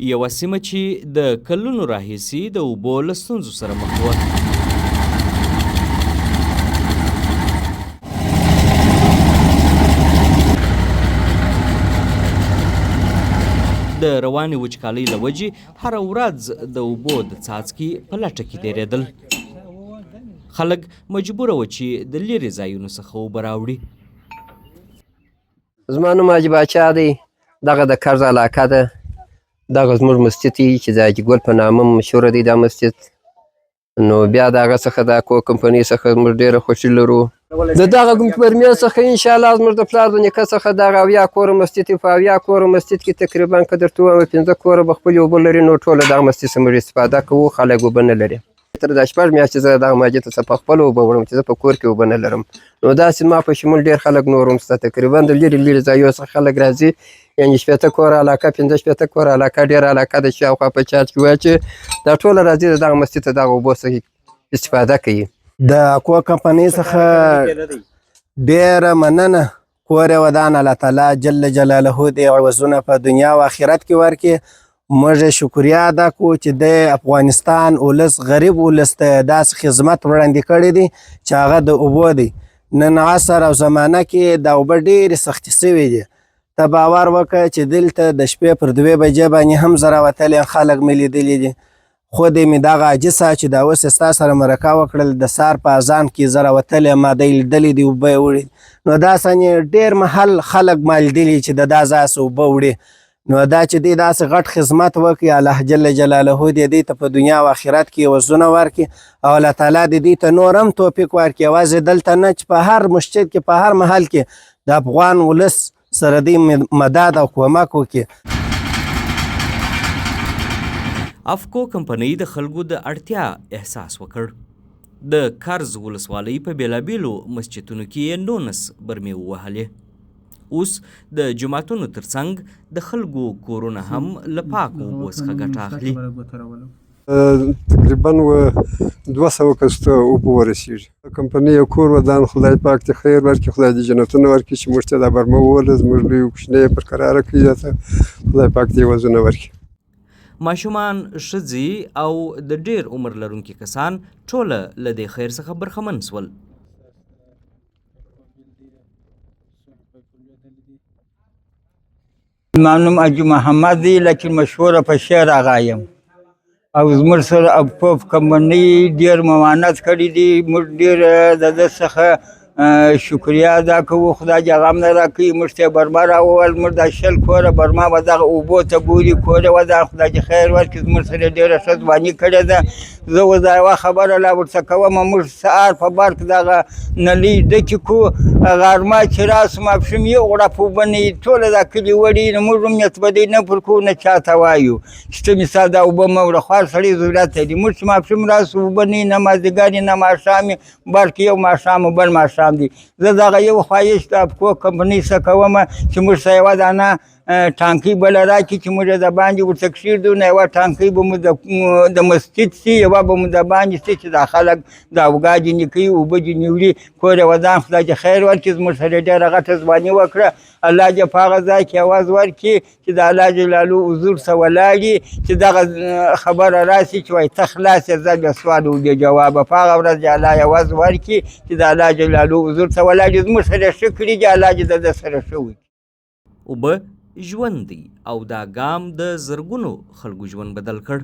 یوه سیمه چې د کلونو راهیسې د اوبو له ستونزو سره مخ وه. د روانې وچکالۍ له وجې هره ورځ د اوبو د څاڅکي په لټه کې تېرېدل. خلک مجبوره وه چې د لرې ځایونو څخه اوبه راوړي. زما نوم حاجي باچا دی. دغه د کرز علاقه ده. دغه زموږ مسجد دی چې د حاجي ګل په نامه مشهوره دی دا مسجد. نو بیا د هغه څخه د اکوا کمپنۍ څخه موږ ډېره خوښي لرو. د دغه پرمې څخه انشاءالله زموږ د پلار د نیکه څخه دغه 70 کوره مسجد دی. په 70 کوره مسجد کې تقریبا که درته ووایم 15 کوره به خپلې اوبه لري، نو ټوله دغه مسجد څخه موږ استفاده کوو. خلک اوبه نه لري. تر دا 6 میاشتې زه دغه مسجد ته په خپله اوبه وړم چې زه په کور کې اوبه نه لرم. نو داسې ما په شمول ډېر خلک نور هم شته. تقریبا د لرې لرې ځایو څخه خلک راځي. یعنې 80 کوره علاقه 15 کوره علاقه ډېره علاقه ده شاوخوا په چارج کې وایي چې دا ټوله راځي د دغه مسجد ته دغه اوبو څخه استفاده کوي. د اکوا کمپنۍ څخه ډېره مننه. کور یې ودان الله تعالی جل جلاله دې عوضونه په دنیا او آخرت کې ورکړي. موږ شکریه ادا کوو چې د افغانستان ولس غریب ولس ته داسې خدمت وړاندې کړی دی چې هغه د اوبو دی. نن عصر او زمانه کې د اوبه ډېرې سختې سوي دي. ته باور وکړه چې دلته د شپې پر 2 بجې باندې هم زه راوتلی خلک مې لیدلي دي. خود مې دغه عاجزه چې دا اوس ستا سره مرکه وکړل د سهار په اذان کې زه راوتلی ما دی لیدلي دي اوبه یې وړي. نو داسې ډېر محل خلک ما لیدلي چې د دا ځای اوبه وړي. نو دا چې دی داسې غټ خدمت وکړي الله جل جلاله دې دې ته په دنیا او آخرت کې عوضونه ورکړي او الله تعالی دې دې ته نور هم توفیق ورکړي. یوازې دلته نه چې په هر مسجد کې په هر محل کې د افغان ولس سره دې مدد او کومک وکړي. افکو کمپنۍ د خلکو د اړتیا احساس وکړ. د کرز ولسوالۍ په بېلابېلو مسجدونو کې یې 19 برمې ووهلې. اوس د جوماتونو ترڅنګ د خلکو کورونه هم له پاکو اوبو څخه ګټه اخلي. تقریبا 200 کسو ته اوبه ورسېږي. کمپنۍ یو کور ودان. خدای پاک دې خیر ورکړي، خدای دې جنتونه ورکړي چې موږ ته دا برمه ووهله زموږ لوی کوچنی یې پر قراره کړي. خدای پاک دې عوضونه ورکړي. ماشومان، ښځې او د ډېر عمر لرونکي کسان ټوله له دې خیر څخه برخمن شول. زما نوم حاجي محمد دی لیکن مشهوره په شعر آغا یم او زموږ سره افکو کمپنۍ ډېر ممانعت کړي دي. موږ ډېر د ده څخه شکریه ادا کوو. خدای دې غم نه راکړي. موږ ته یې برمه راوویل. موږ دا 60 کوره برمه به دغه اوبو ته بولي. کور یې ودان. خدای دې خیر ورکړي. زموږ سره ډېره ښه ځواني کړې ده. زه اوس دا یوه خبره لا ورته کوم. موږ سهار په بار کې دغه نلۍ ډکې کړو. غرمه چې راسو ماپښین یو غوړپ اوبه نه وي. ټوله دا کلي وړي. نو موږ هم نیت بدۍ نه پر کوو نه چا ته وایو چې ته مثال دا اوبه مه وړه. خوار سړی ضرورت لري. موږ چې ماپښین راسو اوبه نه وي نه مازدیګر نه ماښام بلکې یو ماښام او بل ماښام دی. زه دغه یو خواهش د افکو کمپنۍ څخه کوم چې موږ ته یوه دانه ټانکۍ بله راکړي چې موږ د باندې ورته کښېږدو. نو یوه ټانکۍ به مو د مسجد سي، یوه به مو د باندې سي چې دا خلک د اوګا جنې کوي اوبه جنې وړي. کور یې ودان. خدای دې خیر ورکړي. زموږ سره ډېره غټه ځواني وکړه. الله دې په هغه ځای کې اواز ورکړي چې د الله جلاله حضور څخه ولاړ چې دغه خبره راسي چې وایي ته خلاص یې زه بې سواله و بې جوابه. په هغه ورځ دې الله اواز ورکړي چې د الله جلاله حضور څخه ولاړ زموږ سره ښه کړي دي. الله دې د ده سره ښه وکړي. اوبه ژوند دی او دا ګام د زرګونو خلکو ژوند بدل کړ.